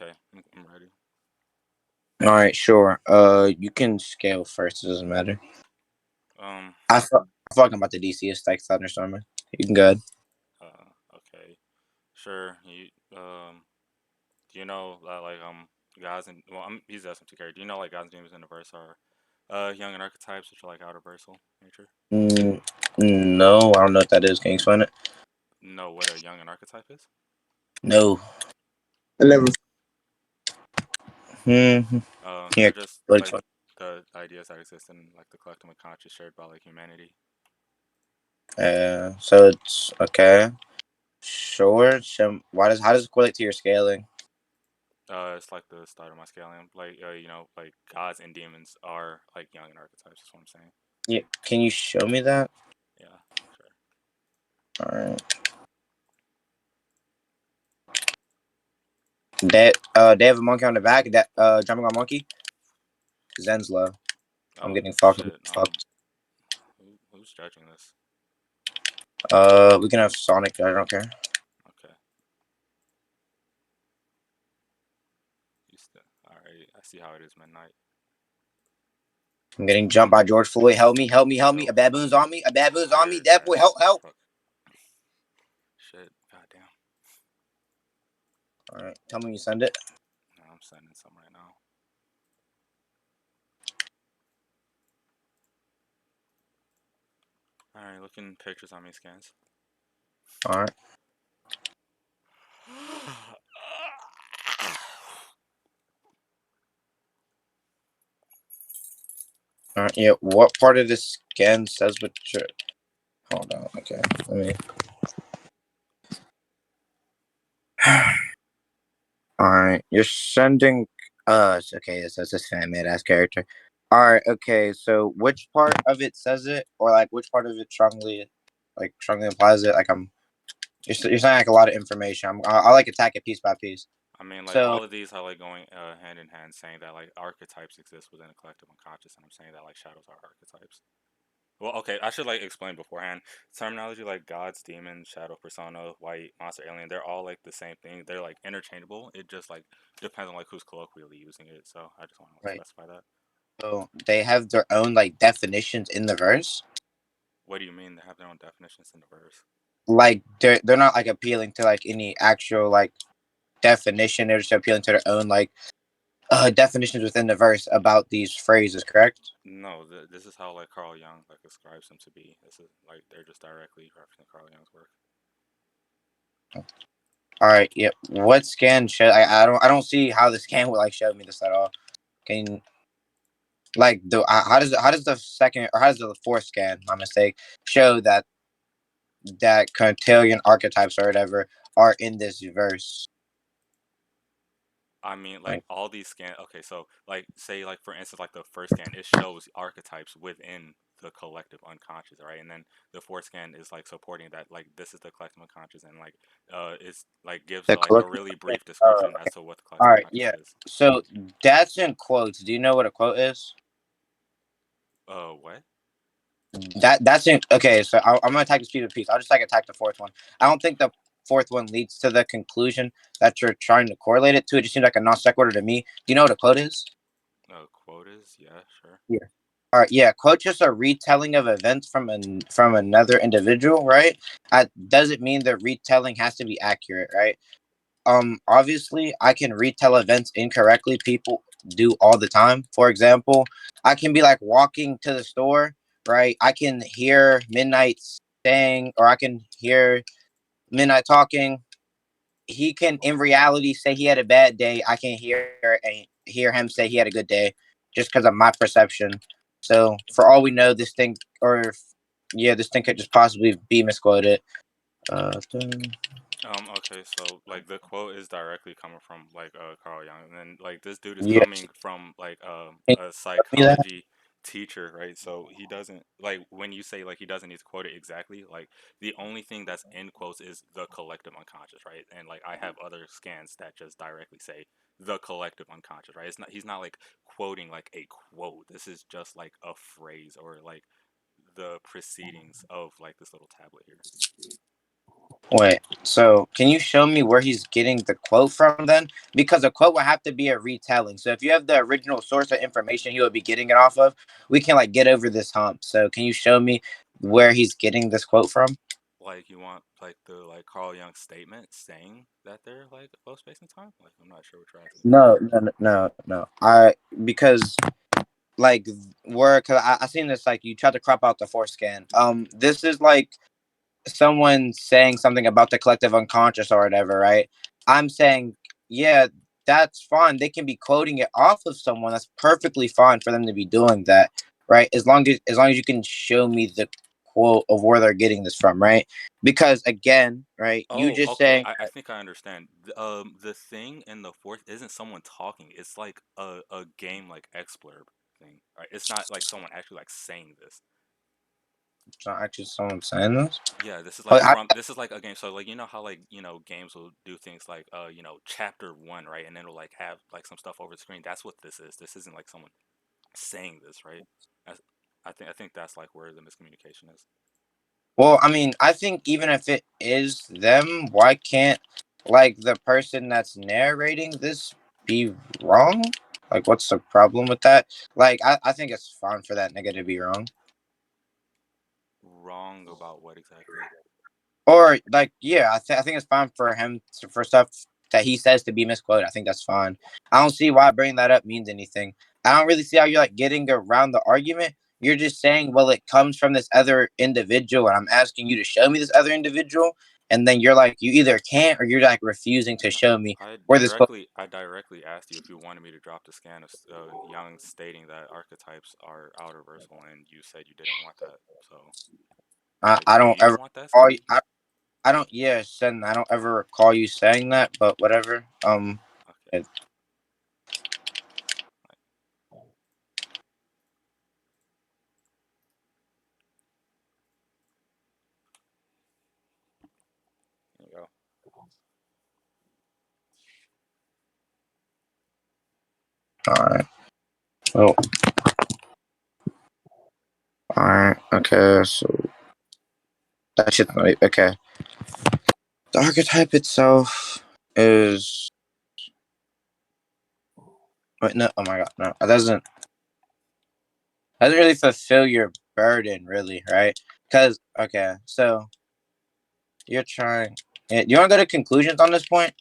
Okay, I'm ready. All right, sure. You can scale first. It doesn't matter. Um, I feel like I'm about to DC a stack thunderstormer. You can go ahead. okay, sure. Do you know that guys and well, he's SM2 carry. Do you know like guys and demons in the verse are young and archetypes, which are like outer versal nature? Mm, no, I don't know what that is. Can you explain it? Know what a young and archetype is? No. I never. Hmm. They're Here, just what like explain? the ideas that exist in like the collective unconscious shared by like humanity. So it's okay. Sure. Why does how does it correlate to your scaling? It's like the start of my scaling. Like like gods and demons are like young and archetypes. That's what I'm saying. Yeah. Can you show me that? Yeah, sure. All right. They have a monkey on the back. That jumping on monkey. Zen's low. I'm Oh getting fucked. shit. Who's judging this? We can have Sonic. I don't care. Okay. You still all right? I see how it is midnight. I'm getting jumped by George Floyd. Help me! Help me! Help me! Oh A baboon's fucking on me! A baboon's on me! weird That boy, help! ass Help! fuck. Shit. Goddamn. All right. Tell me when you send it. No, I'm sending some right now. All right, looking pictures on me scans. All right. All right. Yeah. What part of this scan says what you're? Hold on. Okay. Let me. All right. You're sending. Okay. It says this fan made ass character. All right. Okay. So which part of it says it, or like which part of it strongly implies it? Like you're saying like a lot of information. I like attack it piece by piece. I mean, like So all of these are like going hand in hand, saying that like archetypes exist within the collective unconscious, and I'm saying that like shadows are archetypes. Well, okay, I should like explain beforehand. Terminology like gods, demons, shadow, persona, white, monster, alien, they're all like the same thing. They're like interchangeable. It just like depends on like who's colloquially using it. So I just want to like right. specify that. So they have their own like definitions in the verse. What do you mean they have their own definitions in the verse? Like they're not like appealing to like any actual like definition. They're just appealing to their own like definitions within the verse about these phrases. Correct? No, this is how like Carl Jung like ascribes them to be. This is like they're just directly referencing Carl Jung's work. All right. Yep. What scan show? I don't see how the scan would like show me this at all. Can like the how does the second or how does the fourth scan? My mistake. Show that Quintilian archetypes or whatever are in this verse. I mean, like Like all these scan. Okay, so like say like for instance, like the first scan, it shows archetypes within the collective unconscious, right? And then the fourth scan is like supporting that, like this is the collective unconscious, and like it's like gives the like a collective. really brief Uh, description as to what the all collective right. unconscious Yeah. is. So that's in quotes. Do you know what a quote is? What? That's in okay. So I'm gonna attack the speed of piece. I'll just like attack the fourth one. I don't think the fourth one leads to the conclusion that you're trying to correlate it to. It just seems like a non sequitur to me. Do you know what a quote is? Quotas? Yeah, sure. Yeah. All right. Yeah. Quote just a retelling of events from another individual, right? Doesn't mean the retelling has to be accurate, right? Obviously I can retell events incorrectly. People do all the time. For example, I can be like walking to the store, right? I can hear Midnight saying, or I can hear Midnight talking. He can in reality say he had a bad day. I can hear him say he had a good day just because of my perception. So for all we know, this thing or yeah, this thing could just possibly be misquoted. uh Okay, so like the quote is directly coming from like Carl Jung, and then like this dude is yeah, coming from like can you a tell me that? psychology teacher, right? So he doesn't like when you say like he doesn't need to quote it exactly, like the only thing that's in quotes is the collective unconscious, right? And like I have other scans that just directly say the collective unconscious, right? It's not he's not like quoting like a quote. This is just like a phrase or like the proceedings of like this little tablet here. Wait, so can you show me where he's getting the quote from then? Because a quote would have to be a retelling. So if you have the original source of information he would be getting it off of, we can like get over this hump. So can you show me where he's getting this quote from? Like you want like the like Carl Jung statement saying that they're like above space and time? Like I'm not sure what you're asking. No. I because like where cause I seen this like you tried to crop out the forescan. This is like someone saying something about the collective unconscious or whatever, right? I'm saying, yeah, that's fine. They can be quoting it off of someone. That's perfectly fine for them to be doing that, right? As long as you can show me the quote of where they're getting this from, right? Because again, right, you Oh, just okay. saying, I think I understand. The thing in the fourth isn't someone talking. It's like a game like Xblurb thing. Right? It's not like someone actually like saying this. it's not actually someone saying this. Yeah, this is Oh, like from this is like a game. So like you know how like games will do things like chapter one, right? And then it'll like have like some stuff over the screen. That's what this is. This isn't like someone saying this, right? That's, I think that's like where the miscommunication is. well, I mean, I think even if it is them, why can't like the person that's narrating this be wrong? Like, what's the problem with that? Like, I think it's fine for that nigga to be wrong. Wrong about what exactly? Or like, yeah, I think it's fine for him for stuff that he says to be misquoted. I think that's fine. I don't see why bringing that up means anything. I don't really see how you're like getting around the argument. You're just saying, well, it comes from this other individual, and I'm asking you to show me this other individual, and then you're like, you either can't or you're like refusing to No, show me I where this quote. directly asked you if you wanted me to drop the scan of Young stating that archetypes are outerversal, and you said you didn't want that. So, like, I do don't you ever want that call you. scan? I don't. Yeah, Sen, I don't ever recall you saying that, but whatever. Okay, It, like, there you go. all right. Oh, all right. Okay. So that shit's not okay. The archetype itself is wait, no, oh my god, no, it doesn't really fulfill your burden, really, right? Because okay, so you're trying. You want to go to conclusions on this point?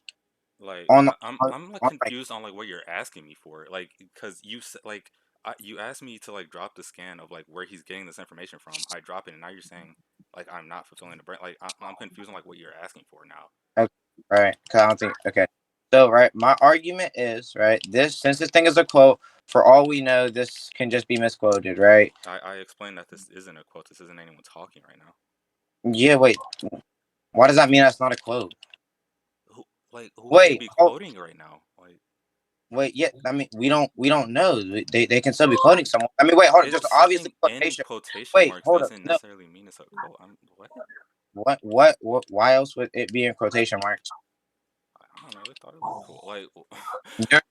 Like, On I'm like on like confused on like what you're asking me for. Like, because you said like you asked me to like drop the scan of like where he's getting this information from. I drop it, and now you're saying like I'm not fulfilling the brand. Like, I'm confused on like what you're asking for now. okay, right? Because I don't think okay. So right, my argument is right. This since this thing is a quote, for all we know, this can just be misquoted, right? I explained that this isn't a quote. This isn't anyone talking right now. Yeah. Wait. Why does that mean that's not a quote? Who who could Wait. be Hold, quoting right now? Like wait. Yeah. I mean, we don't know. They can still be quoting someone. I mean, wait. Hold on. it's Just obviously something in quotation. quotation Wait. marks Hold up. doesn't No. necessarily mean it's a quote. I'm what? What? Why else would it be in quotation marks? I don't know. They thought it looked cool. Like There,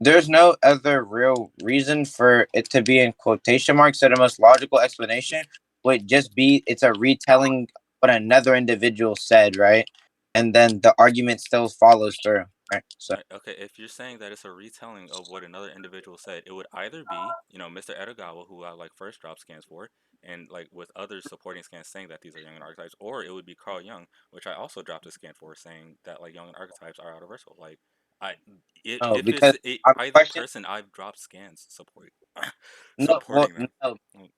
there's no other real reason for it to be in quotation marks. So the most logical explanation would just be it's a retelling what another individual said, right? And then the argument still follows through, right? So, right, okay, if you're saying that it's a retelling of what another individual said, it would either be, Mr. Edogawa, who I like first drop scans for, and like with others supporting scans saying that these are Jungian archetypes, or it would be Carl Jung, which I also dropped a scan for, saying that like Jungian archetypes are universal. Like, I, no, if it's because I'm either questioning. person, I've dropped scans No, well, supporting them. no, Like,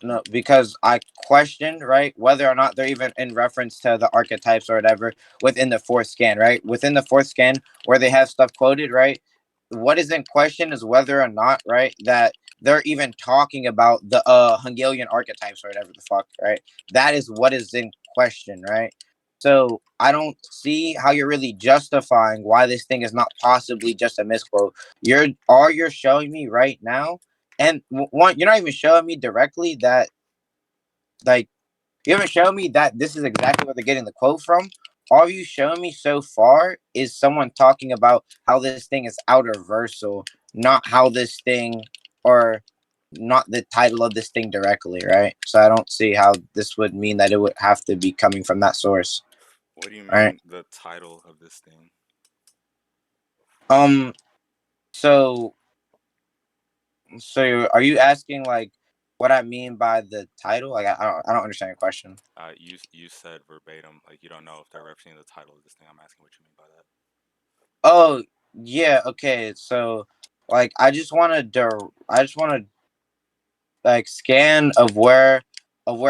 no, because I questioned, right, whether or not they're even in reference to the archetypes or whatever within the fourth scan, right? Within the fourth scan where they have stuff quoted, right? What is in question is whether or not, right, that they're even talking about the Hungarian archetypes or whatever the fuck, right? That is what is in question, right? So I don't see how you're really justifying why this thing is not possibly just a misquote. You're showing me right now, and one, you're not even showing me directly that like you haven't shown me that this is exactly where they're getting the quote from. All you shown me so far is someone talking about how this thing is outerversal, not how this thing or not the title of this thing directly, right? So I don't see how this would mean that it would have to be coming from that source. What do you right? mean the title of this thing? Um, so are you asking like what I mean by the title? Like I don't understand your question. You said verbatim, like you don't know if they're referencing the title of this thing. I'm asking what you mean by that. Oh yeah, okay. So like I just want to like scan of where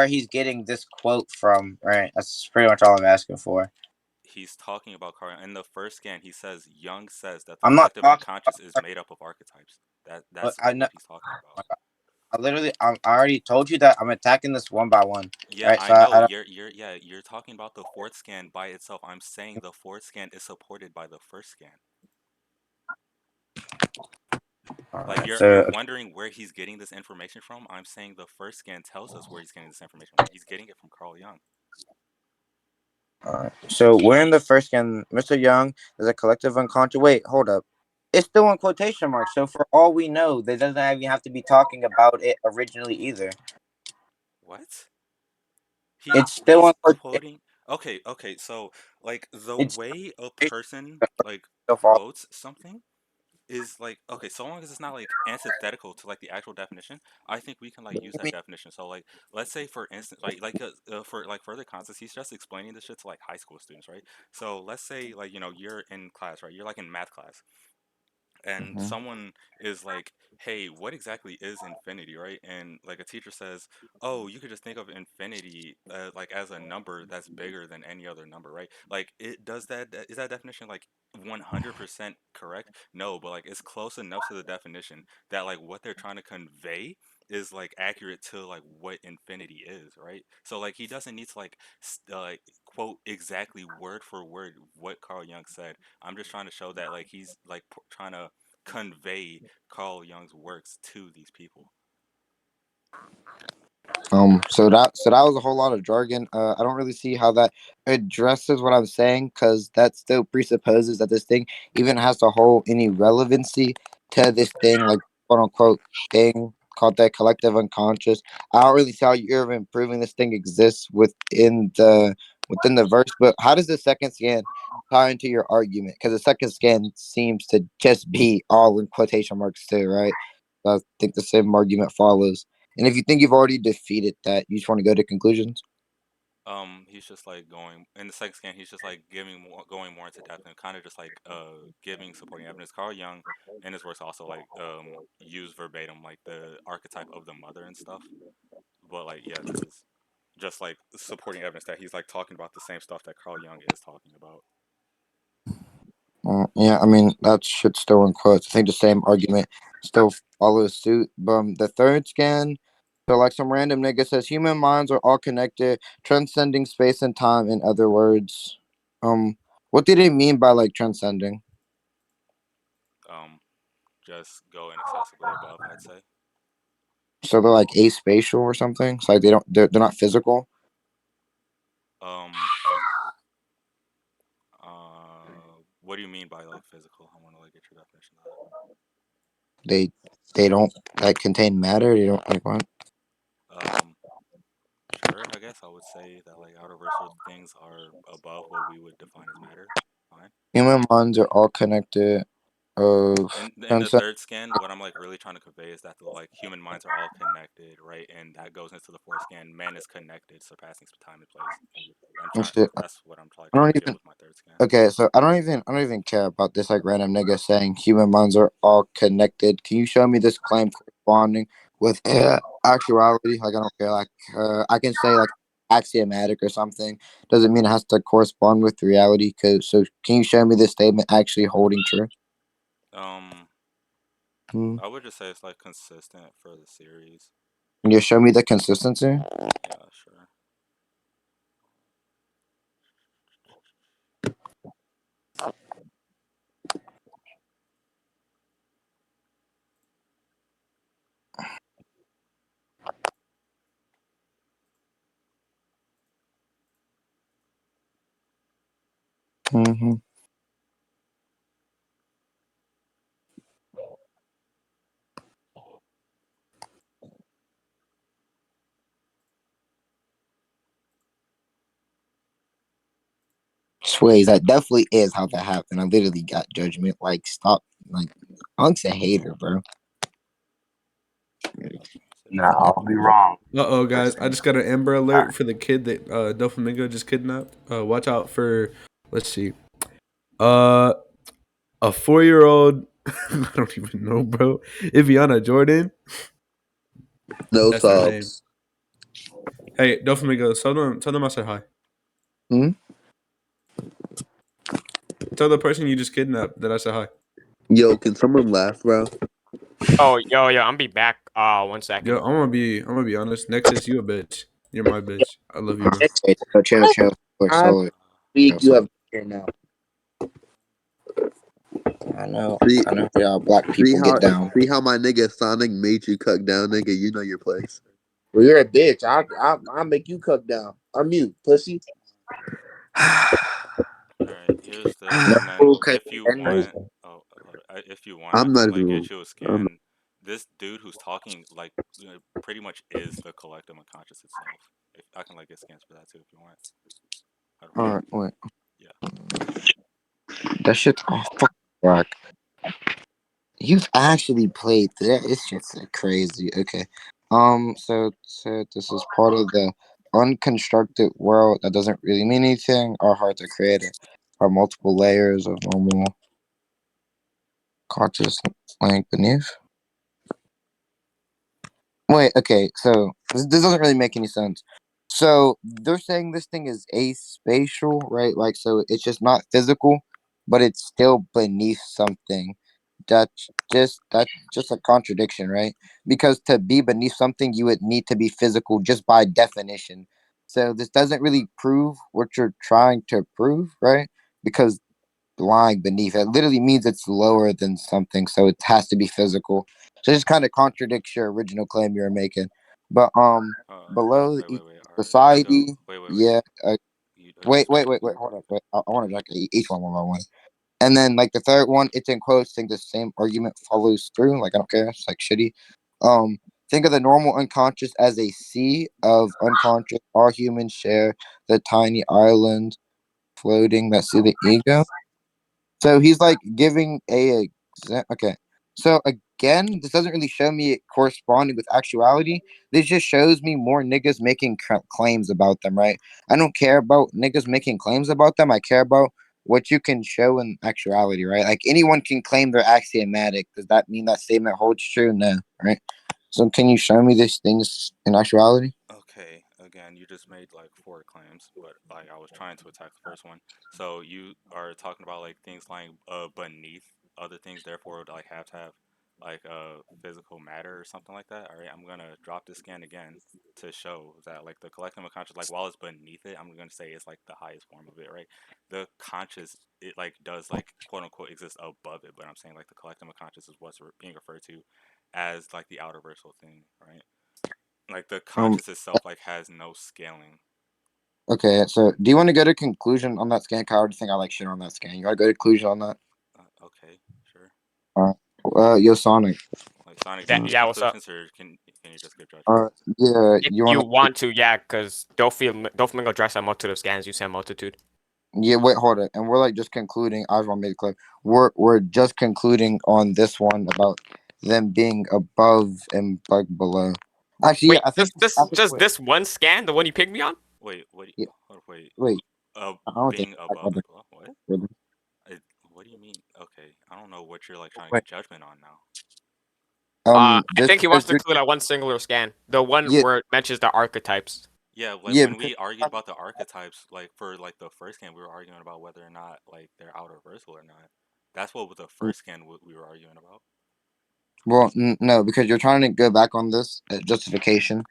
he's getting this quote from, right? That's pretty much all I'm asking for. He's talking about Carl Jung. In the first scan, he says Jung says that the I'm not collective talking unconscious is made up of archetypes. but That's I know what he's talking about. I literally I already told you that I'm attacking this one by one, Yeah, right? I So know. I don't You're talking about the fourth scan by itself. I'm saying the fourth scan is supported by the first scan. all Like right. you're So wondering where he's getting this information from. I'm saying the first scan tells us where he's getting this information from. He's getting it from Carl Jung. so we're in the first scan. Mr. Young is a collective unconscious. Wait, hold up. It's still in quotation marks. So for all we know, they doesn't even have to be talking about it originally either. What? It's still He's in quotation. quoting. Okay. So like the It's way a quotation person like of all. quotes something is like okay, so long as it's not like antithetical to like the actual definition, I think we can like use I that mean, definition. So like let's say for instance, for like further context, he's just explaining this shit to like high school students, right? So let's say like you're in class, right? You're like in math class, and mhm. someone is like, hey, what exactly is infinity, right? And like a teacher says, oh, you could just think of infinity like as a number that's bigger than any other number, right? Like it does is that definition like 100% correct? No, but like it's close enough to the definition that like what they're trying to convey is like accurate to like what infinity is, right? So like he doesn't need to like quote exactly word for word what Carl Jung said. I'm just trying to show that like he's like trying to convey Carl Jung's works to these people. So that was a whole lot of jargon. I don't really see how that addresses what I'm saying because that still presupposes that this thing even has to hold any relevancy to this thing, like quote unquote thing called that collective unconscious. I don't really see how you're even proving this thing exists within the verse. But how does the second scan tie into your argument? Because the second scan seems to just be all in quotation marks too, right? So I think the same argument follows. And if you think you've already defeated that, you just want to go to conclusions. He's just like going in the second scan. He's just like going more into depth and kind of just like giving supporting evidence. Carl Jung in his works also like use verbatim like the archetype of the mother and stuff. But like yeah, this is just like supporting evidence that he's like talking about the same stuff that Carl Jung is talking about. Yeah, I mean that shit's still in quotes. I think the same argument still follows suit. But the third scan, so like some random nigga says, human minds are all connected, transcending space and time. In other words, what did it mean by like transcending? Um, just go inaccessibly above, I'd say. So they're like aspatial or something. It's like they're not physical. Um, what do you mean by like physical? I want to like get your definition of They they don't like contain matter. They don't like what? that. Sure, I guess I would say that like outer versatile things are above what we would define as matter. Fine. Human minds are all connected. Of In the transcend. third scan, what I'm like really trying to convey is that the like human minds are all connected, right? And that goes into the fourth scan. Man is connected, surpassing time and place. I'm And trying. shit. That's what I'm like I trying don't to get even. with my third scan. Okay, so I don't even care about this like random nigga saying human minds are all connected. Can you show me this claim corresponding with actuality? Like I don't care. Like I can say like axiomatic or something. Doesn't mean it has to correspond with reality. Cause so can you show me this statement actually holding true? Um, Hmm. I would just say it's like consistent for the series. Can you show me the consistency? Yeah, sure. Mm-hmm. Sways, that definitely is how that happened. I literally got judgment. Like, stop. Like, Unk's a hater, bro. No, I'll be wrong. Uh-oh, guys. I just got an Amber Alert for the kid that Doflamingo just kidnapped. Watch out for, let's see, a 4-year-old. I don't even know, bro. Iviana Jordan. No That's her name. subs. Hey, Doflamingo, tell them I said hi. Hmm? Tell the person you just kidnapped that I said hi. Yo, can someone laugh, bro? Oh, yo, I'm be back. 1 second. Yo, I'm gonna be honest. Nexus, you a bitch. You're my bitch. I love you, bro. Okay, so chill. I'm Solo. weak. You have here now. I know. See, I know how y'all black people get down. see how my nigga Sonic made you cut down, nigga. You know your place. Well, you're a bitch. I'll make you cook down. Unmute, pussy. All right, here's this, No, and then because if you then want, oh, hold on. If you want, I I'm can not like even. get you a I'm, scan. This dude who's talking like pretty much is the collective unconscious itself. If I can like get scans for that too, if you want. How do Alright, wait. Yeah. That shit's all fucking whack. You've actually played that. It's just crazy. Okay. So this is part of the unconstructed world that doesn't really mean anything or hard to create. It are multiple layers of normal conscious lying beneath. Wait, okay, so this doesn't really make any sense. So they're saying this thing is aspatial, right? Like, so it's just not physical, but it's still beneath something. That's just a contradiction, right? Because to be beneath something, you would need to be physical just by definition. So this doesn't really prove what you're trying to prove, right? Because lying beneath it literally means it's lower than something, so it has to be physical. So it just kind of contradicts your original claim you were making. But below Wait. All right. So society, wait. yeah. You Wait. Hold on. Wait, I want to check each one by one. And then like the third one, it's in quotes. Think the same argument follows through. Like I don't care. It's like shitty. Think of the normal unconscious as a sea of unconscious. All humans share the tiny island floating that see the ego. So he's like giving okay. So again, this doesn't really show me it corresponding with actuality. This just shows me more niggas making claims about them, right? I don't care about niggas making claims about them. I care about what you can show in actuality, right? Like anyone can claim they're axiomatic. Does that mean that statement holds true? No, right? So can you show me these things in actuality? Okay, again, you just made like four claims, but like I was trying to attack the first one. So you are talking about like things lying beneath other things, therefore would like have to have like physical matter or something like that. All right, I'm gonna drop this scan again to show that like the collective unconscious, like while it's beneath it, I'm gonna say it's like the highest form of it, right? The conscious, it like does like quote unquote exist above it, but I'm saying like the collective unconscious is what's being referred to as like the outer versal thing, right? Like the Um. conscious itself like has no scaling. Okay. So do you want to go to conclusion on that scan? 'Cause I already think I like shit on that scan. You want to go to conclusion on that? Okay, sure. Yo, Sonic. Like Sonic, do you That, need yeah, what's up? conclusions or can you just give judgments? Uh, yeah, If you you want want to, yeah, because Doflamingo drives a multitude of scans. You say multitude. Yeah, wait, hold it. And we're like just concluding. I just want to make it clear. We're just concluding on this one about them being above and like below. Actually, yeah, Wait, I think. I think just wait, this one scan, the one you picked me on? Wait, what? yeah, Wait. wait. I don't think Being like above other. and below. What? What do you mean? Okay, I don't know what you're like trying to Wait, get judgment on now. I this think he wants because to include like one singular scan, the one yeah, where it mentions the archetypes. Yeah, like yeah, when because we argued about the archetypes, like for like the first scan, we were arguing about whether or not like they're outer versal or not. That's what the first scan we were arguing about. well, no, because you're trying to go back on this justification,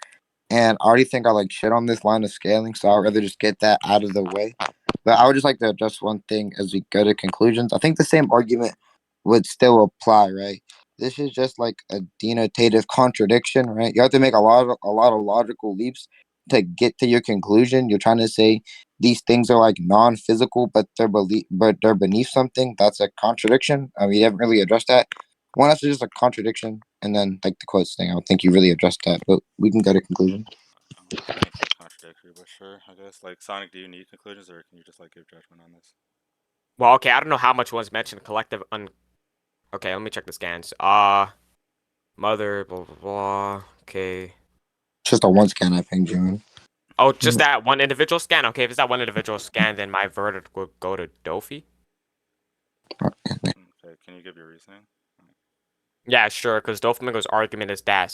and I already think I like shit on this line of scaling, so I'd rather just get that out of the way. But I would just like to address one thing as we go to conclusions. I think the same argument would still apply, right? This is just like a denotative contradiction, right? You have to make a lot of logical leaps to get to your conclusion. You're trying to say these things are like non-physical, but they're beneath something. That's a contradiction. I mean, you haven't really addressed that. One, that's just a contradiction, and then like the quotes thing. I don't think you really addressed that, but we can go to conclusion. I'm sticking to the contradictory, but sure, I guess. Like, Sonic, do you need conclusions, or can you just like give judgment on this? Well, okay, I don't know how much was mentioned. Collective Okay, let me check the scans. Mother, blah blah blah. Okay. Just a one scan I pinged you in. Oh, just that one individual scan. Okay, if it's that one individual scan, then my verdict would go to Doffy. Okay, can you give your reasoning? Yeah, sure. Because Doflamingo's argument is that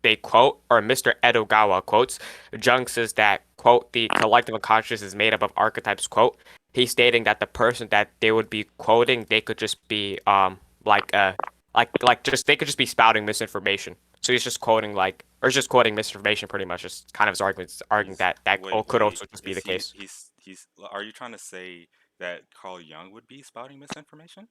they quote, or Mr. Edogawa quotes, Jung says that quote the collective unconscious is made up of archetypes. Quote, he's stating that the person that they would be quoting, they could just be just they could just be spouting misinformation. So he's just quoting or just quoting misinformation pretty much. Just kind of his argument, arguing He's that wait, could wait. also just be Is the he? case. He's. Are you trying to say that Carl Jung would be spouting misinformation?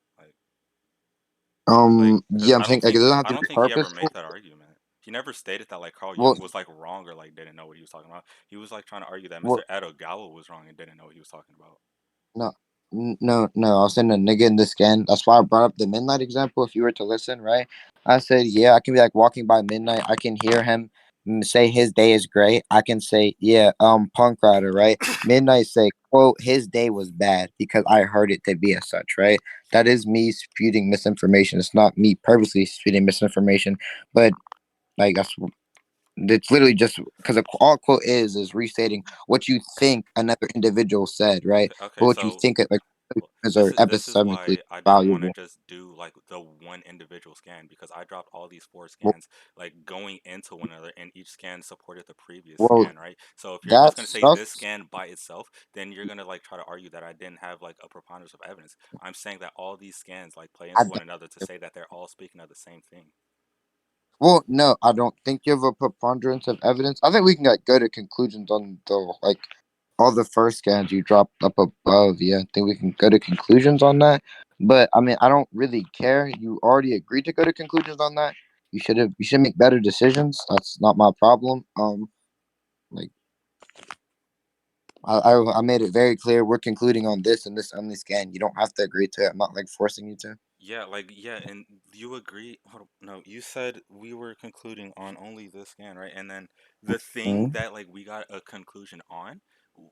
Because Yeah, I'm saying like it doesn't have I to don't be think he ever made purposeful. that argument. He never stated that like Carl Well, Jung was like wrong or like didn't know what he was talking about. He was like trying to argue that well, Mr. Edogawa was wrong and didn't know what he was talking about. no, no. I was saying a nigga in the scan. That's why I brought up the midnight example. If you were to listen, right? I said, yeah, I can be like walking by midnight. I can hear him say his day is great. I can say, yeah, punk rider, right? Midnight say, quote, his day was bad because I heard it to be as such, right? That is me spewing misinformation. It's not me purposely spewing misinformation, but like that's it's literally just because all quote is restating what you think another individual said, right? Okay, okay, But what you so think it like is are this is epistemically why I didn't want to valuable. just do like the one individual scan because I dropped all these four Well, scans like going into one another and each scan supported the previous well, scan, right? So if you're just that gonna say this sucks. scan by itself, then you're gonna like try to argue that I didn't have like a preponderance of evidence. I'm saying that all these scans like play I, into one another to say that they're all speaking of the same thing. well, no, I don't think you have a preponderance of evidence. I think we can like, go to conclusions on the like all the first scans you dropped up above. Yeah, I think we can go to conclusions on that. But I mean, I don't really care. You already agreed to go to conclusions on that. You should make better decisions. That's not my problem. Like I made it very clear we're concluding on this and this only scan. You don't have to agree to it. I'm not like forcing you to. Yeah, like yeah, and you agree. Hold up, no, you said we were concluding on only this scan, right? And then the thing Mhm. that like we got a conclusion on,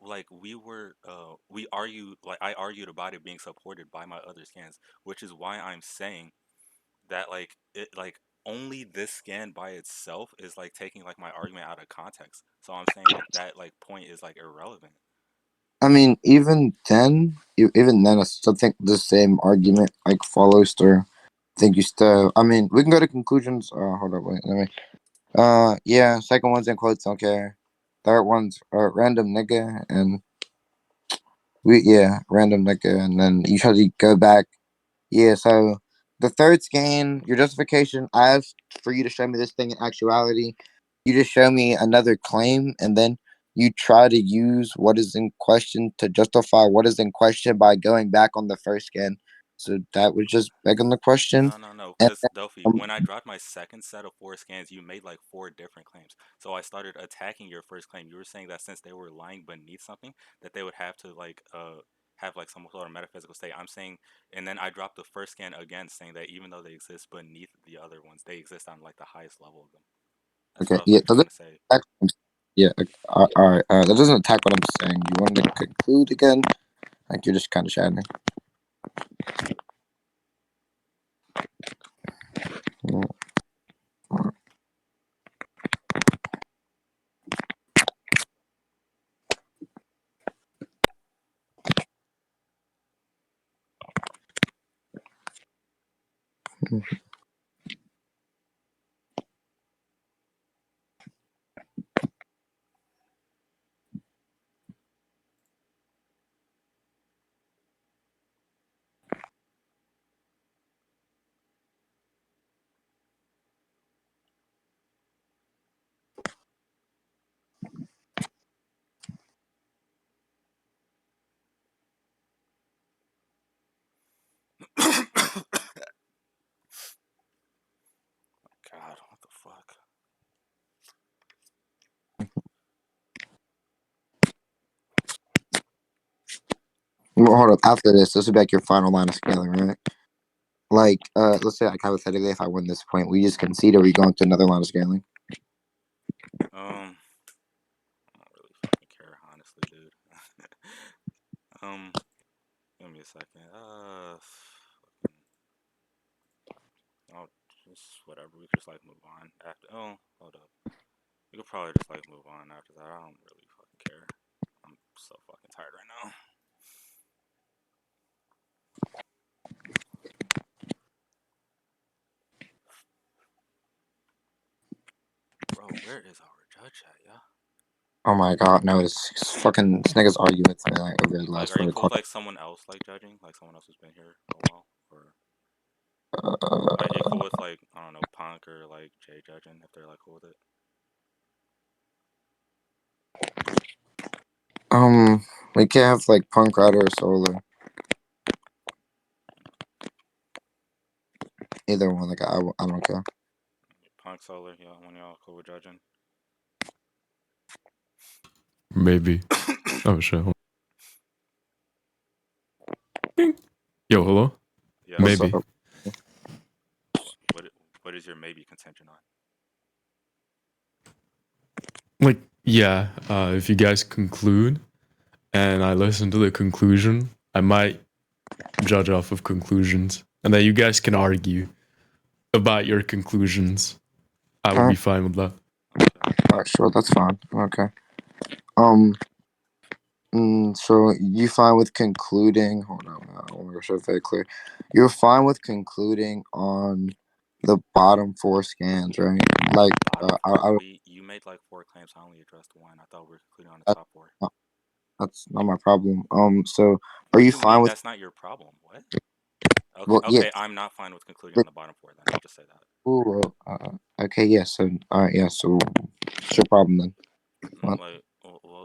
like we argued, like I argued about it being supported by my other scans, which is why I'm saying that like it like only this scan by itself is like taking like my argument out of context. So I'm saying like that like point is like irrelevant. I mean, even then, I still think the same argument like follows through. Think you still? I mean, we can go to conclusions. Hold up, wait, let me. Yeah. Second one's in quotes. Don't care. Third one's random nigga, and random nigga, and then you try to go back. Yeah, so the third scan, your justification, I asked for you to show me this thing in actuality. You just show me another claim, and then you try to use what is in question to justify what is in question by going back on the first scan. So that was just begging the question. No, no, no. And Because Doffy, um, when I dropped my second set of four scans, you made like four different claims. So I started attacking your first claim. You were saying that since they were lying beneath something, that they would have to like have like some sort of metaphysical state. I'm saying, and then I dropped the first scan again, saying that even though they exist beneath the other ones, they exist on like the highest level of them. That's what okay, I was yeah, like does trying it to say. attack, yeah, all right, that doesn't attack what I'm saying. You want to conclude again? Like you're just kind of chatting. God, what the fuck? Well, hold up. After this will be like your final line of scaling, right? Like, let's say, like hypothetically, if I win this point, we just concede, or we go into another line of scaling. Um, Give me a second. I'll just whatever. We could just like move on after. Oh, hold up. We could probably just like move on after that. I don't really fucking care. I'm so fucking tired right now. Bro, where is our judge at, yeah? Oh my god, no, it's fucking this nigga's arguing with me like over the Like, last are you cool with 4 o'clock. like someone else like judging, like someone else who's been here a while, or are you cool Uh, with like I don't know Punk or like Jay judging if they're like cool with it? we can't have like Punk Rider or Solar. Either one, like I don't care. Punk Solar, yeah, when y'all cool with judging. Maybe. Oh shit. Yo, hello. Yeah. What's Maybe. up? What what is your maybe contention on? Like, yeah. If you guys conclude, and I listen to the conclusion, I might judge off of conclusions, and then you guys can argue about your conclusions. I will be Alright, fine with that. Okay. alright, sure, that's fine. Okay. Um. So you fine with concluding? Hold on, I want to make sure it's very clear. You're fine with concluding on the bottom 4 scans, right? Like, Bottom four. I You made like four claims. I only addressed one. I thought we were concluding on the that's top four. not, that's not my problem. So are What do you you fine mean with? that's not your problem? What? Okay, Well, yeah. okay. I'm not fine with concluding on the bottom four. Then I'll just say that. Ooh, okay, yeah. So, all right, yeah. So, what's your problem then? What? Like,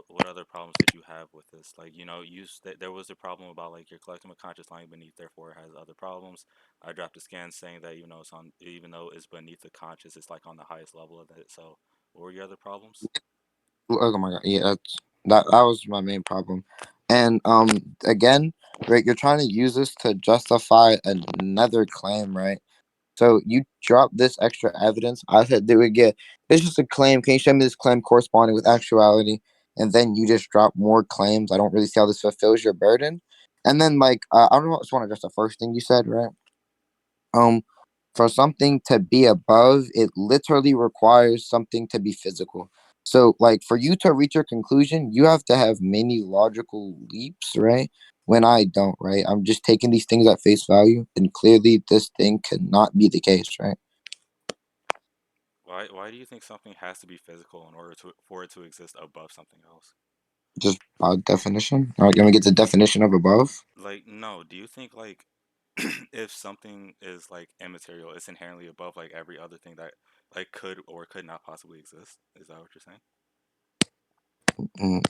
what other problems did you have with this? Like, there was a problem about like your collective unconscious lying beneath, therefore it has other problems. I dropped a scan saying that it's on, even though it's beneath the conscious, it's like on the highest level of it. So, what were your other problems? Oh my god, yeah. That was my main problem. And again, right? You're trying to use this to justify another claim, right? So you drop this extra evidence. I said they would get. It's just a claim. Can you show me this claim corresponding with actuality? And then you just drop more claims. I don't really see how this fulfills your burden. And then like I don't know. I just want to address the first thing you said, right? Um, for something to be above, it literally requires something to be physical. So, like, for you to reach your conclusion, you have to have many logical leaps, right? When I don't, right? I'm just taking these things at face value, and clearly this thing cannot be the case, right? Why do you think something has to be physical in order for it to exist above something else? Just by definition. All right, let me get the definition of above. Like, no, do you think like if something is like immaterial, it's inherently above like every other thing that like could or could not possibly exist? Is that what you're saying? Mm,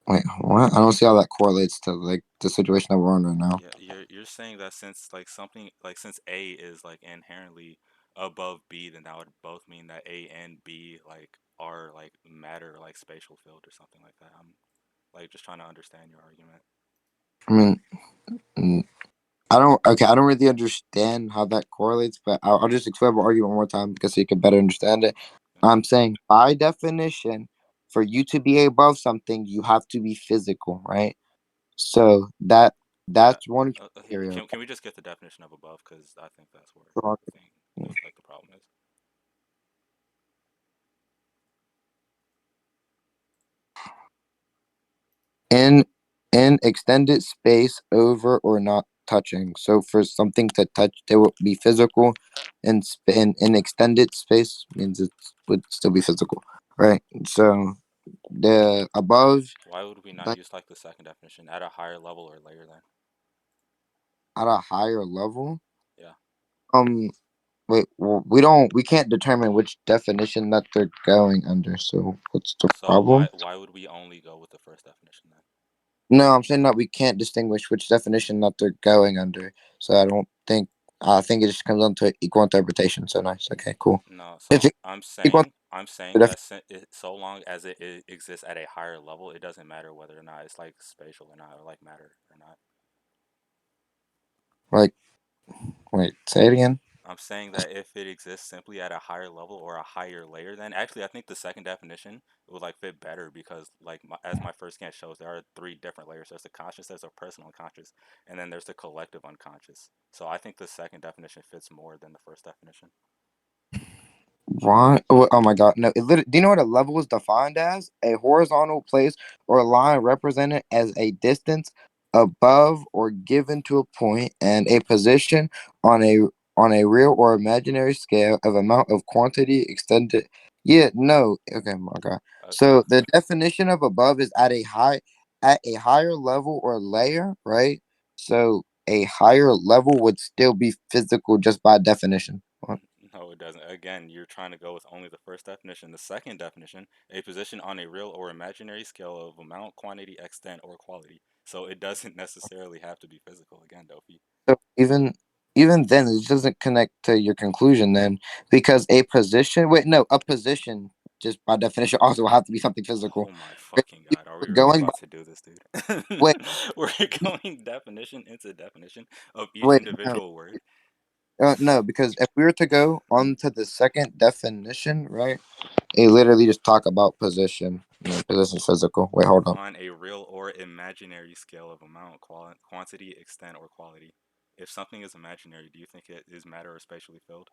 wait, what? I don't see how that correlates to like the situation that we're in right now. Yeah, you're saying that since like something like since A is like inherently above B, then that would both mean that A and B like are like matter like spatial field or something like that. I'm like just trying to understand your argument. I mean, mm, I don't. Okay, I don't really understand how that correlates, but I'll just explain my argument one more time because so you can better understand it. Yeah. I'm saying, by definition, for you to be above something, you have to be physical, right? So Yeah. that's one Okay. criteria. Can we just get the definition of above? Because I think that's where So, the thing like the problem is. in in extended space, over or not touching. So for something to touch, they will be physical, and in extended space means it would still be physical, right? So the above, Why would we not like use like the second definition at a higher level or layer then? at a higher level. Yeah. Um, wait, well, we can't determine which definition that they're going under. So what's the So problem? why would we only go with the first definition then? No, I'm saying that we can't distinguish which definition that they're going under. So I don't think. I think it just comes down to equal interpretation. So nice. Okay, cool. No, If so it equal I'm saying that interpretation, so long as it exists at a higher level, it doesn't matter whether or not it's like spatial or not, or like matter or not. like, wait, say it again. I'm saying that if it exists simply at a higher level or a higher layer, then actually I think the second definition would like fit better because like as my first scan shows, there are three different layers. There's the conscious, there's a personal unconscious, and then there's the collective unconscious. So I think the second definition fits more than the first definition. Why? Oh my God! No. Do you know what a level is defined as? A horizontal place or line represented as a distance above or given to a point, and a position on a real or imaginary scale of amount of quantity extended. Yeah. No. Okay. My God. Okay. So the definition of above is at a higher level or layer, right? So a higher level would still be physical just by definition. No, it doesn't. Again, you're trying to go with only the first definition. The second definition, a position on a real or imaginary scale of amount, quantity, extent, or quality. So it doesn't necessarily have to be physical. Again, Dofi. So even then, it doesn't connect to your conclusion then, because a position. Wait, no, a position just by definition also will have to be something physical. Oh my If fucking you god, are we were really going by about to do this, dude? wait, We're going definition into definition of each wait, no, individual word. no, because if we were to go on to the second definition, right, it literally just talk about position. Position physical. Wait, hold on. On a real or imaginary scale of amount, quantity, extent, or quality. If something is imaginary, do you think it is matter or spatially filled?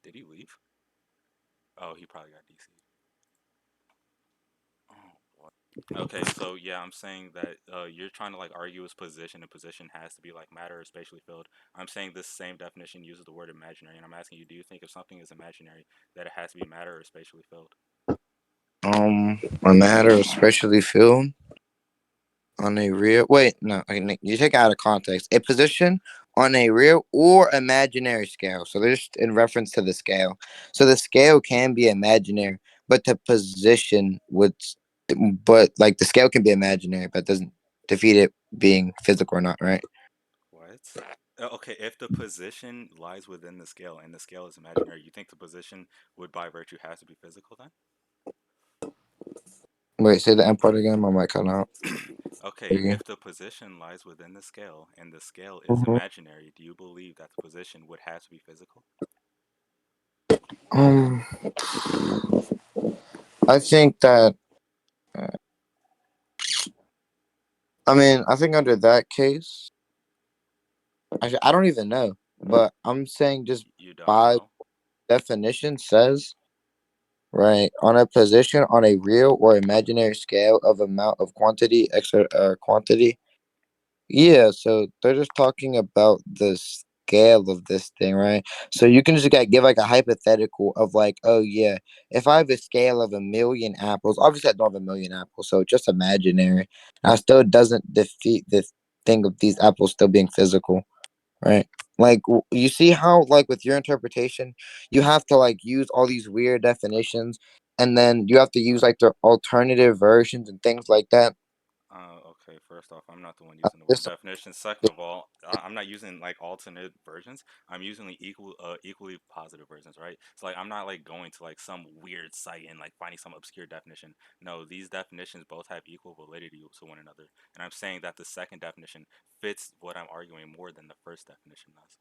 Did he leave? Oh, he probably got DC'd. Oh boy. Okay, so yeah, I'm saying that you're trying to like argue his position, and position has to be like matter or spatially filled. I'm saying this same definition uses the word imaginary, and I'm asking you, do you think if something is imaginary, that it has to be matter or spatially filled? A matter especially filled on a real. Wait, no, okay, Nick, you take it out of context. A position on a real or imaginary scale. So there's in reference to the scale. So the scale can be imaginary, but the position would, but like the scale can be imaginary, but doesn't defeat it being physical or not, right? What? Okay, if the position lies within the scale and the scale is imaginary, you think the position would by virtue have to be physical then? Wait, say the end part again. My mic cut out. Okay, Okay. if the position lies within the scale and the scale is Mhm. imaginary, do you believe that the position would have to be physical? Um, I think that. uh, I think under that case, I don't even know, but I'm saying just You don't by know? definition says right on a position on a real or imaginary scale of amount of quantity extra quantity. Yeah, so they're just talking about the scale of this thing, right? So you can just give like a hypothetical of like, oh yeah, if I have a scale of 1,000,000 apples, obviously I don't have 1,000,000 apples, so it's just imaginary. I still doesn't defeat this thing of these apples still being physical. Right. Like you see how like with your interpretation, you have to like use all these weird definitions, and then you have to use like the alternative versions and things like that. Okay, first off, I'm not the one using the word This definition. Second of all, I'm not using like alternate versions. I'm using the equally positive versions, right? So like I'm not like going to like some weird site and like finding some obscure definition. No, these definitions both have equal validity to one another. And I'm saying that the second definition fits what I'm arguing more than the first definition does.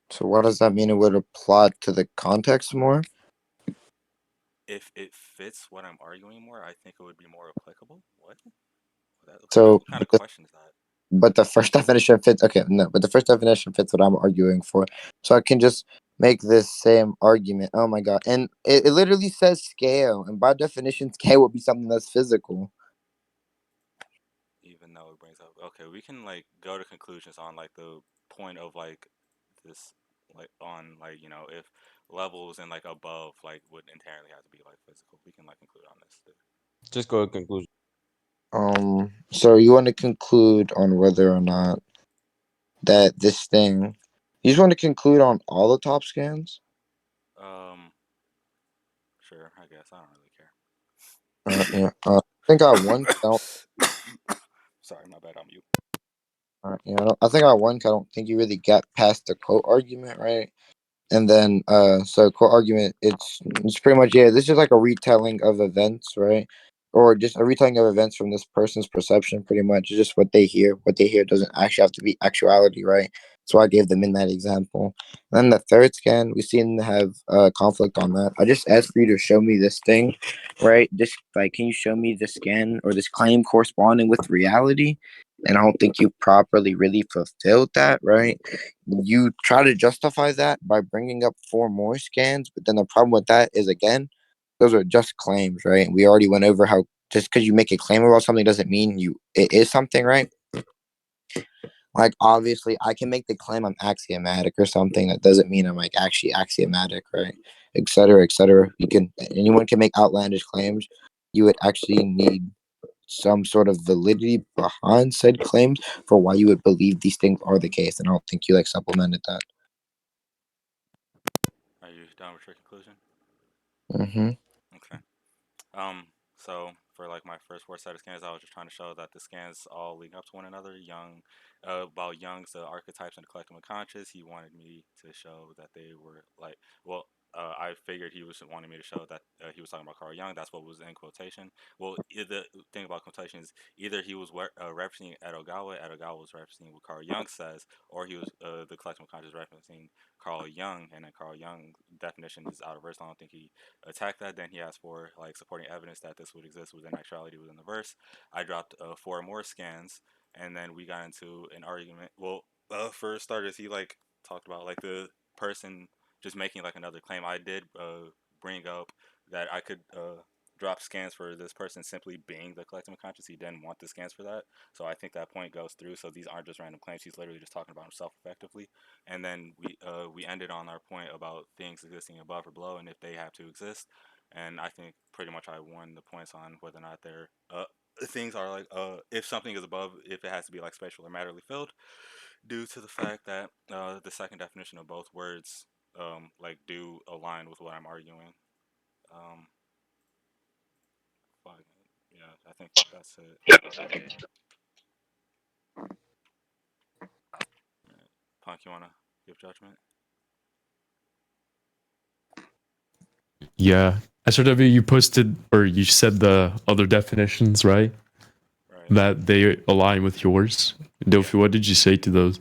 so what does that mean? It would apply to the context more. If it fits what I'm arguing more, I think it would be more applicable. What? So, What kind of question is that? but the first definition fits. Okay, no, but the first definition fits what I'm arguing for. So I can just make this same argument. Oh my god! And it literally says scale, and by definition, scale would be something that's physical. Even though it brings up, okay, we can like go to conclusions on like the point of like this, like on like if levels and like above like would inherently have to be like physical. We can like conclude on this too. Just go to conclusion. So you want to conclude on whether or not that this thing. You just want to conclude on all the top scans? um sure, I guess I don't really Yeah. I think I won. I don't. care. Sorry, my bad, I'm mute. Yeah. I think I won. 'Cause I don't think you really got past the quote argument, right? And then so core argument, it's pretty much, yeah, this is like a retelling of events, right? Or just a retelling of events from this person's perception, pretty much. It's just what they hear. What they hear doesn't actually have to be actuality, right? So I gave them in that example. Then the third scan, we seem to have conflict on that. I just asked for you to show me this thing, right? This, like, can you show me the scan or this claim corresponding with reality? And I don't think you properly really fulfilled that, right? You try to justify that by bringing up four more scans, but then the problem with that is, again, those are just claims, right? We already went over how just because you make a claim about something doesn't mean it is something, right? Like, obviously, I can make the claim I'm axiomatic or something. That doesn't mean I'm like actually axiomatic, right? Et cetera, et cetera. Anyone can make outlandish claims. You would actually need some sort of validity behind said claims for why you would believe these things are the case. And I don't think you like supplemented that. Are you done with your conclusion? Mm-hmm. Okay. Um, so for like my first four set of scans, I was just trying to show that the scans all lead up to one another. About Jung's the archetypes and the collective unconscious. He wanted me to show that they were like, well, I figured he was wanting me to show that he was talking about Carl Jung. That's what was in quotation. Well, the thing about quotation is either he was referencing Edogawa was referencing what Carl Jung says, or he was the collective unconscious referencing Carl Jung, and then Carl Jung's definition is out of verse. I don't think he attacked that. Then he asked for like supporting evidence that this would exist within actuality within the verse. I dropped four more scans, and then we got into an argument. Well, for starters, he like talked about like the person just making like another claim. I did bring up that I could drop scans for this person simply being the collective unconscious. He didn't want the scans for that, so I think that point goes through. So these aren't just random claims. He's literally just talking about himself effectively. And then we ended on our point about things existing above or below, and if they have to exist. And I think pretty much I won the points on whether or not they're things are like if something is above, if it has to be like spatial or matterly filled, due to the fact that the second definition of both words like do align with what I'm arguing. Um, fuck, yeah, I think that's it. Right. Punk, you wanna give judgment? Yeah. SRW, you posted or you said the other definitions, right? Right. That they align with yours. Yeah. Dofi, what did you say to those?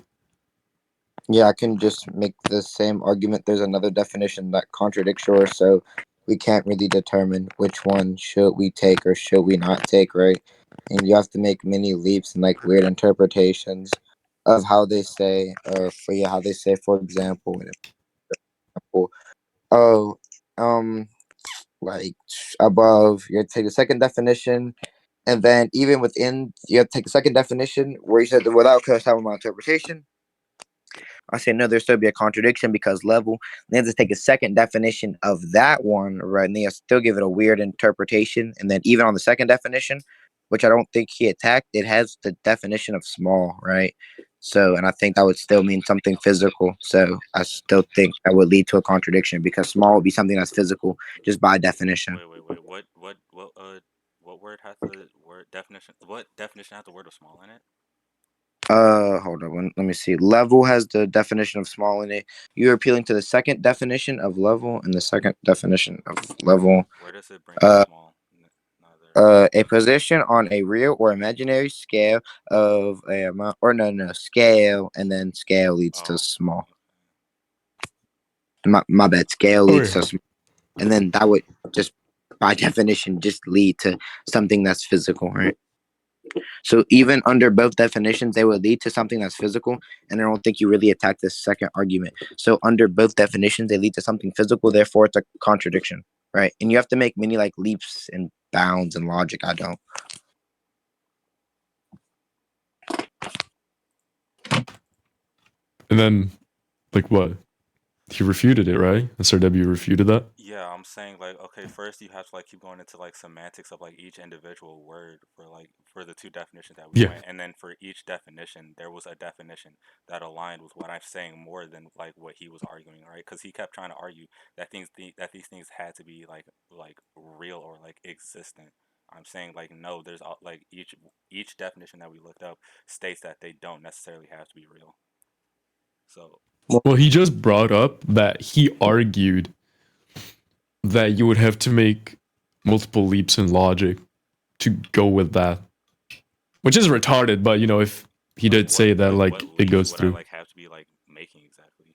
Yeah, I can just make the same argument. There's another definition that contradicts yours, so we can't really determine which one should we take or should we not take, right? And you have to make many leaps and like weird interpretations of how they say, or for yeah, how they say, for example, oh, um, like above, you have to take the second definition, and then even within, you have to take the second definition where you said that without having my interpretation. I say no, there's still be a contradiction because level. Then just take a second definition of that one, right? And they still give it a weird interpretation. And then even on the second definition, which I don't think he attacked, it has the definition of small, right? So, and I think that would still mean something physical. So I still think that would lead to a contradiction because small would be something that's physical just by definition. Wait. What word has the word definition? What definition has the word of small in it? Hold on. Let me see. Level has the definition of small in it. You're appealing to the second definition of level and the second definition of level. Where does it bring up Uh, small? Neither. a position on a real or imaginary scale of a amount, or no, scale, and then scale leads to Oh, small. okay. My bad. Scale leads Okay. to small, and then that would just by definition just lead to something that's physical, right? So even under both definitions, they would lead to something that's physical, and I don't think you really attack this second argument. So under both definitions, they lead to something physical, therefore it's a contradiction, right? And you have to make many like leaps and bounds and logic. I don't. And then, like, what? He refuted it, right? SRW refuted that? Yeah, I'm saying like okay, first you have to like keep going into like semantics of like each individual word for the two definitions that we Yeah. went, and then for each definition there was a definition that aligned with what I'm saying more than like what he was arguing, right? Because he kept trying to argue that that these things had to be like real or like existent. I'm saying like no, there's like each definition that we looked up states that they don't necessarily have to be real. So Well, he just brought up that he argued that you would have to make multiple leaps in logic to go with that, which is retarded. But if he Like did say that, what it leaps goes would I through. like have to be like making exactly?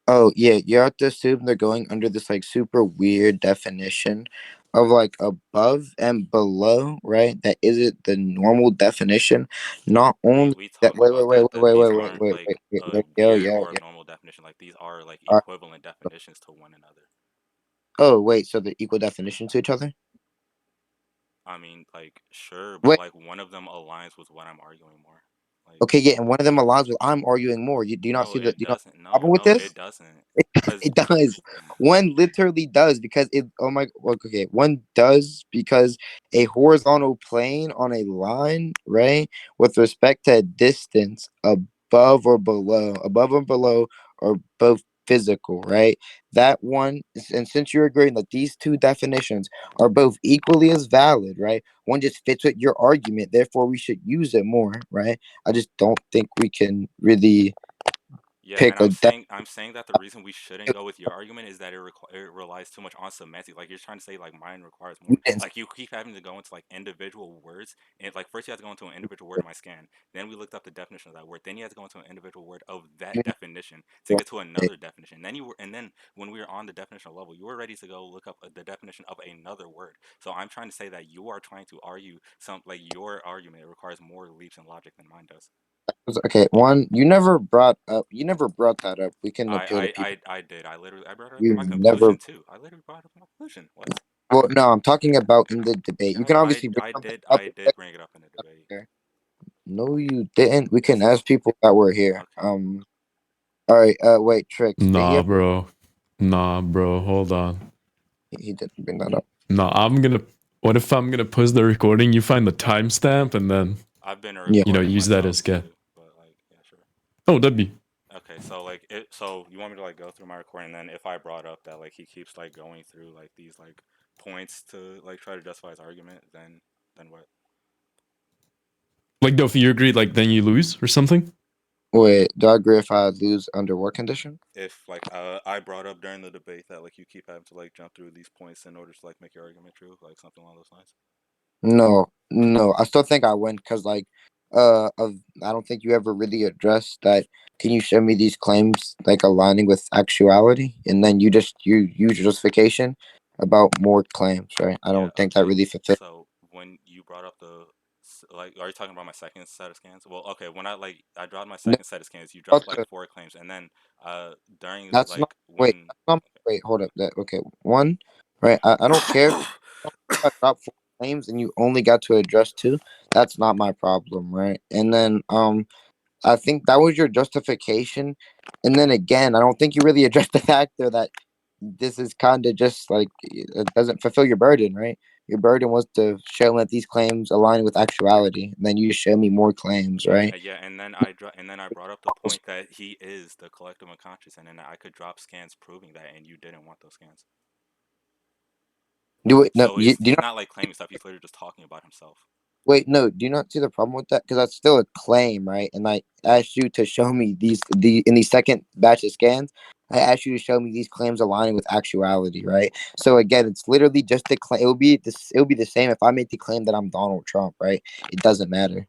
Oh yeah, you have to assume they're going under this like super weird definition of like above and below, right? That isn't the normal definition. Not only We that. talked Wait, wait, about wait, that. wait, That wait, these wait, wait, aren't wait, like wait, wait, a wait, yo, weird yo, or yo. abnormal definition. Like these are like Uh, equivalent definitions to one another. oh wait, so they're equal definitions to each other? I mean, like sure, but Wait, like one of them aligns with what I'm arguing more. Like okay, yeah, and one of them aligns with I'm arguing more. You do you not no, see the? Do it you not see doesn't. the No, problem with no, this? it doesn't. Cause It does. mm, One literally does because it. Oh my. Okay. One does because a horizontal plane on a line, right, with respect to distance above or below, are both physical, right? That one, and since you're agreeing that these two definitions are both equally as valid, right? One just fits with your argument, therefore we should use it more, right? I just don't think we can really yeah, pick and a. I'm saying that the reason we shouldn't go with your argument is that it relies too much on semantics. Like you're trying to say like mine requires more. Like you keep having to go into like individual words, and like first you have to go into an individual word in my scan. Then we looked up the definition of that word. Then you have to go into an individual word of that definition to get to another definition. And then when we were on the definitional level, you were ready to go look up the definition of another word. So I'm trying to say that you are trying to argue some like your argument requires more leaps in logic than mine does. Okay, you never brought that up. We can appeal to people. I did. I brought it up in You my never. conclusion too. I literally brought it up in my conclusion. What? Well, no, I'm talking about in the debate. You can No, obviously bring something up. I did bring it up in the debate. Okay. No, you didn't. We can Yes. ask people that were here. Okay. All right. Wait, Tricks. Did he? Nah, bro. Nah, bro. Hold on. He didn't bring that up. Nah, I'm gonna. What if I'm gonna post the recording? You find the timestamp and then I've been Yeah. recording use that myself as get. too, but like yeah, sure. Oh, that'd be. Okay, so like it. So you want me to like go through my recording? Then if I brought up that like he keeps like going through like these like points to like try to justify his argument, then what? Like, Doffy, you agree? Like, then you lose or something? Wait, do I agree if I lose under what condition? If like I brought up during the debate that like you keep having to like jump through these points in order to like make your argument true, like something along those lines. No, no. I still think I win because I don't think you ever really addressed that. Can you show me these claims like aligning with actuality? And then you use justification about more claims, right? I Yeah, don't think that okay. really fulfills. So when you brought up like, are you talking about my second set of scans? Well, okay, when I dropped my No, second set of scans, you dropped like the- four claims, and then during that's not like wait. when That's not wait. Hold up. That okay. One, right? I don't care if I dropped four claims and you only got to address two. That's not my problem, right? And then I think that was your justification. And then again, I don't think you really addressed the factor that this is kind of just like it doesn't fulfill your burden, right? Your burden was to show that these claims align with actuality. And then you show me more claims, right? yeah, and then I brought up the point that he is the collective unconscious, and then I could drop scans proving that, and you didn't want those scans. Do it. No, So you do he's not not like claiming stuff. He's literally just talking about himself. wait. No, do you not see the problem with that? Because that's still a claim, right? And I asked you to show me the in the second batch of scans. I asked you to show me these claims aligning with actuality, right? So again, it's literally just a claim. It will be this. It will be the same if I make the claim that I'm Donald Trump, right? It doesn't matter.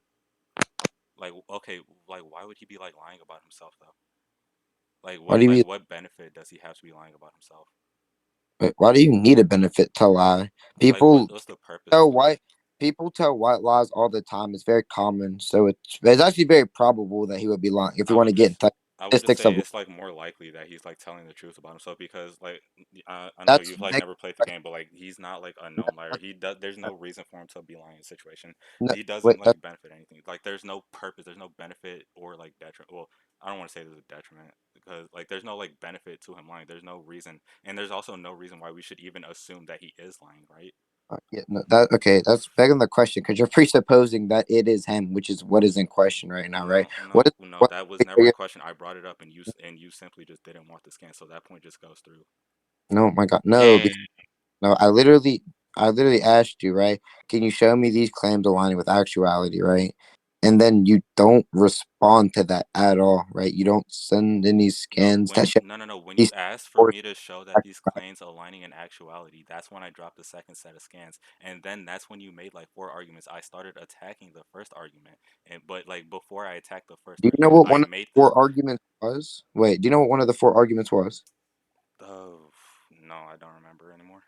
Like okay, like why would he be like lying about himself though? Why do you What benefit does he have to be lying about himself? why do you need a benefit to lie? Like People what's the purpose tell of lying? white people tell white lies all the time. It's very common. So it's actually very probable that he would be lying if you I want to would get just into I would just statistics say of it's like more likely that he's like telling the truth about himself because like I know that's you've like like never played the game, but like he's not like a known liar. He does. There's no reason for him to be lying in a situation. no, He doesn't wait, like benefit anything. Like there's no purpose. There's no benefit or like detriment. Well, I don't want to say there's a detriment because like there's no like benefit to him lying. There's no reason, and there's also no reason why we should even assume that he is lying, right? yeah, no, that okay. That's begging the question because you're presupposing that it is him, which is what is in question right now, right? What is No. what? That was never in question. I brought it up, and you simply just didn't want the scan, so that point just goes through. No, my God, no, Yeah. because no, I literally asked you, right? Can you show me these claims aligning with actuality, right? and then you don't respond to that at all, right? You don't send any No, scans that when show no no no when you these asked for force me to show that these claims aligning in actuality, that's when I dropped the second set of scans, and then that's when you made like four arguments. I started attacking the first argument, and but like before I attacked the first Do you know argument, what I one of the made the four arguments was? Wait, do you know what one of the four arguments was? oh no, I don't remember anymore.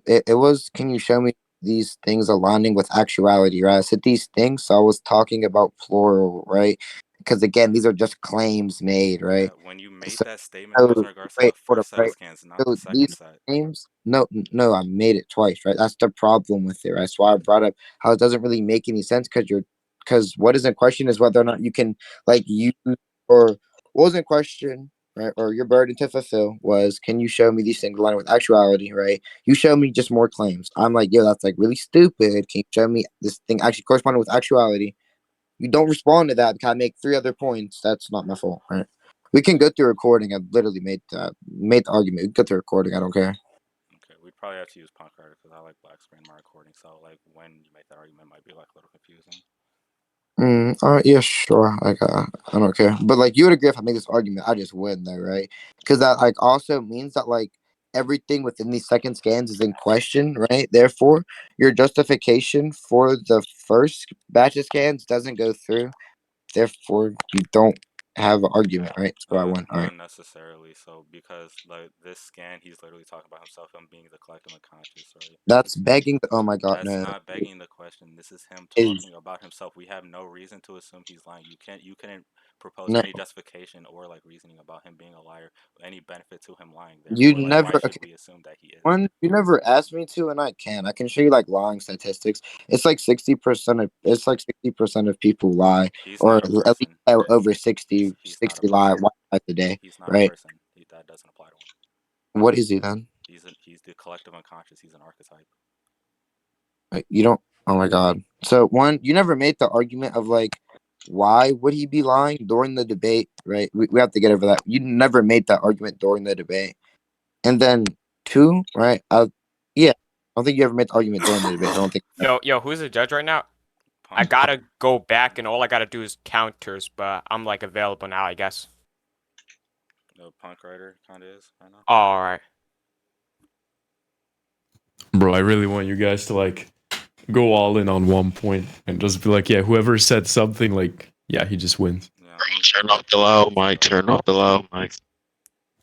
It was, can you show me these things aligning with actuality, right? I said these things, so I was talking about plural, right? Because again, these are just claims made, Yeah, right? when you made So, that statement, it was in regards to the wait, hold up, first set of right? scans, not the So second these set. claims, no, I made it twice, right? That's the problem with it, right? That's why I brought up how it doesn't really make any sense because what is in question is whether or not you can like use or what was in question, right? Or your burden to fulfill was, can you show me these things aligning with actuality, right? You show me just more claims. I'm like, yo, that's like really stupid. Can you show me this thing actually corresponding with actuality? You don't respond to that because I make three other points. That's not my fault, right? We can go through recording. I literally made the argument. We can go through recording. I don't care. Okay, we'd probably have to use punk writer because I like black screen my recording, so like when you make that argument, it might be like a little confusing. Yeah, sure. Like, I don't care. But like, you would agree if I make this argument, I just win, though, right? Because that like also means that like everything within these second scans is in question, right? Therefore, your justification for the first batch of scans doesn't go through. Therefore, you don't have an argument, right? So I won. All right. Not necessarily. So because like this scan, he's literally talking about himself, him being the collective unconscious, right? That's begging. Oh my God, That's no. not begging the question. This is him Is talking about himself. We have no reason to assume he's lying. You couldn't propose no. any justification or like reasoning about him being a liar, any benefit to him lying. You Therefore, like why never. should Okay. we assume that he is? One, you never asked me to, and I can. I can show you like lying statistics. It's like 60% of people lie, He's or not a at least person. over 60, He's not a 60 lie person. one time a day, He's not a right? person. That doesn't apply to him. What is he then? He's the collective unconscious. He's an archetype. Like, you don't. Oh my God. So one, you never made the argument of like, why would he be lying during the debate, right? We have to get over that. You never made that argument during the debate, and then two, right? Yeah, I don't think you ever made the argument during the debate. I don't think. Yo, who's the judge right now? I Punk gotta writer. go back, and all I gotta do is counters, but I'm like available now, I guess. No, punk writer kind of is right now. All right. Bro, I really want you guys to like go all in on one point and just be like, yeah, whoever said something, like, yeah, he just wins. Yeah, Turn off the loud mic. Turn off the loud mic.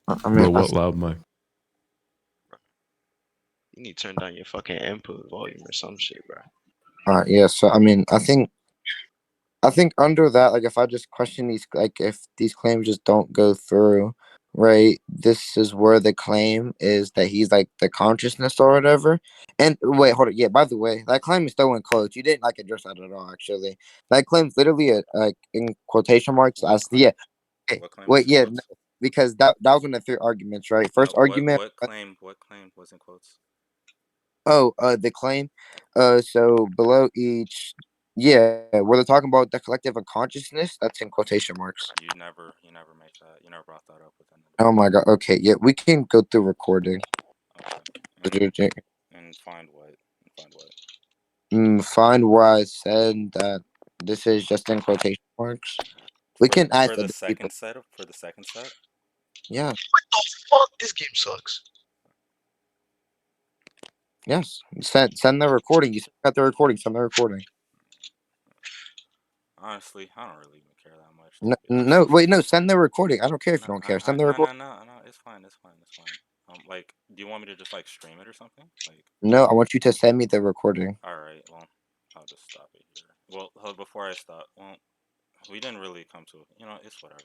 I mean, Bro, what loud mic? You need to turn down your fucking input volume or some shit, bro. yeah. So I mean, I think under that, like if I just question these, like if these claims just don't go through, right? This is where the claim is that he's like the consciousness or whatever. And wait, hold on. Yeah, by the way, that claim is still in quotes. You didn't like address that at all, actually. That claim's literally like in quotation marks. what Yeah. claim? Okay. What claim was Wait, in yeah, no, quotes? because that was one of the three arguments, right? First No, argument. what claim was in quotes? Oh, the claim. So below each, yeah, where they're talking about the collective unconsciousness, that's in quotation marks. You never make that. You never brought that up within the Oh debate. my God. Okay, yeah, we can go through recording. Okay, and find what? And find what? Find where I said that this is just in quotation marks. We For can ask for the other people. second set for the second set. Yeah. What the fuck? This game sucks. Yes. Send the recording. You got the recording. Send the recording. Honestly, I don't really even care that much to No, be honest. no, wait, no. Send the recording. I don't care if No, you don't care. Send the recording. no. It's fine. It's fine. It's fine. Like, do you want me to just like stream it or something? Like, No, I want you to send me the recording. all right. Well, I'll just stop it here. Well, before I stop, well, we didn't really come to. It's whatever.